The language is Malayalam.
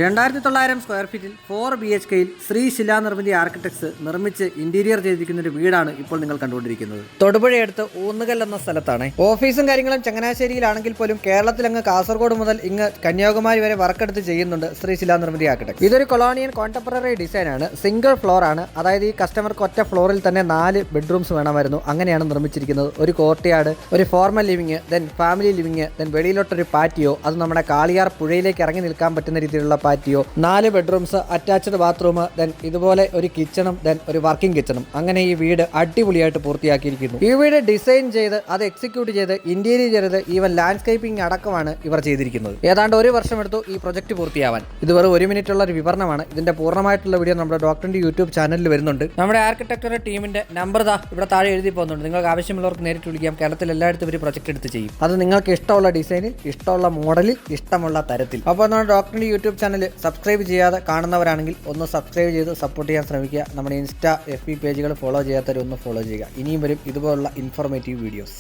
2900 സ്ക്വയർ ഫീറ്റിൽ 4 BHKയിൽ ശ്രീ ശിലാനിർമ്മിതി ആർക്കിടെക്ട്സ് നിർമ്മിച്ച് ഇന്റീരിയർ ചെയ്തിരിക്കുന്ന ഒരു വീടാണ് ഇപ്പോൾ നിങ്ങൾ കണ്ടുകൊണ്ടിരിക്കുന്നത്. തൊടുപുഴയടുത്ത് ഊന്നുകൽ എന്ന സ്ഥലത്താണ്. ഓഫീസും കാര്യങ്ങളും ചങ്ങനാശ്ശേരിയിലാണെങ്കിൽ പോലും കേരളത്തിൽ അങ്ങ് കാസർഗോഡ് മുതൽ ഇങ്ങ് കന്യാകുമാരി വരെ വർക്കെടുത്ത് ചെയ്യുന്നുണ്ട് ശ്രീ ശിലാനിർമ്മിതി ആർക്കിടെക്ട്സ്. ഇതൊരു കൊളോണിയൻ കോണ്ടംപററി ഡിസൈൻ ആണ്. സിംഗിൾ ഫ്ലോർ ആണ്. അതായത് ഈ കസ്റ്റമർക്ക് ഒറ്റ ഫ്ലോറിൽ തന്നെ 4 ബെഡ്റൂംസ് വേണമായിരുന്നു. അങ്ങനെയാണ് നിർമ്മിച്ചിരിക്കുന്നത്. ഒരു കോർട്ട്യാർഡ്, ഒരു formal living, then family living, then വെളിയിലോട്ടൊരു പാറ്റിയോ, അത് നമ്മുടെ കാളിയാർ പുഴയിലേക്ക് ഇറങ്ങി നിൽക്കാൻ പറ്റുന്ന രീതിയിലുള്ള patio, 4 bedrooms, attached bathroom, then ഇതുപോലെ ഒരു കിച്ചണും, ദെൻ ഒരു വർക്കിംഗ് കിച്ചണും. അങ്ങനെ ഈ വീട് അടിപൊളിയായിട്ട് പൂർത്തിയാക്കിയിരിക്കുന്നു. ഈ വീട് ഡിസൈൻ ചെയ്ത് അത് എക്സിക്യൂട്ട് ചെയ്ത് ഇന്റീരിയർ ചെയ്ത് ഈവൻ ലാൻഡ്സ്കേപ്പിംഗ് അടക്കമാണ് ഇവർ ചെയ്തിരിക്കുന്നത്. ഏതാണ്ട് 1 വർഷം എടുത്തു ഈ പ്രൊജക്ട് പൂർത്തിയാവാൻ. ഇത് വെറും 1 മിനിറ്റ് ഉള്ള ഒരു വിവരണമാണ്. ഇതിന്റെ പൂർണ്ണമായിട്ടുള്ള വീഡിയോ നമ്മുടെ ഡോക്ടറിന്റെ യൂട്യൂബ് ചാനലിൽ വരുന്നുണ്ട്. നമ്മുടെ ആർക്കിടെക്ചർ ടീമിന്റെ നമ്പർ ഇവിടെ താഴെ എഴുതി പോകുന്നുണ്ട്. നിങ്ങൾക്ക് ആവശ്യമുള്ളവർക്ക് നേരിട്ട് വിളിക്കാം. കേരളത്തിൽ എല്ലായിടത്തും ഇവർ പ്രൊജക്ട് എടുത്ത് ചെയ്യും. അത് നിങ്ങൾക്ക് ഇഷ്ടമുള്ള ഡിസൈനിൽ, ഇഷ്ടമുള്ള മോഡലിൽ, ഇഷ്ടമുള്ള തരത്തിൽ. അപ്പോൾ നമ്മുടെ ഡോക്ടറിന്റെ യൂട്യൂബ് ചാനൽ സബ്സ്ക്രൈബ് ചെയ്യാതെ കാണുന്നവരാണെങ്കിൽ ഒന്ന് സബ്സ്ക്രൈബ് ചെയ്ത് സപ്പോർട്ട് ചെയ്യാൻ ശ്രമിക്കുക. നമ്മുടെ ഇൻസ്റ്റ FB പേജുകൾ ഫോളോ ചെയ്യാത്തവരൊന്ന് ഫോളോ ചെയ്യുക. ഇനിയും വരും ഇതുപോലുള്ള ഇൻഫോർമേറ്റീവ് വീഡിയോസ്.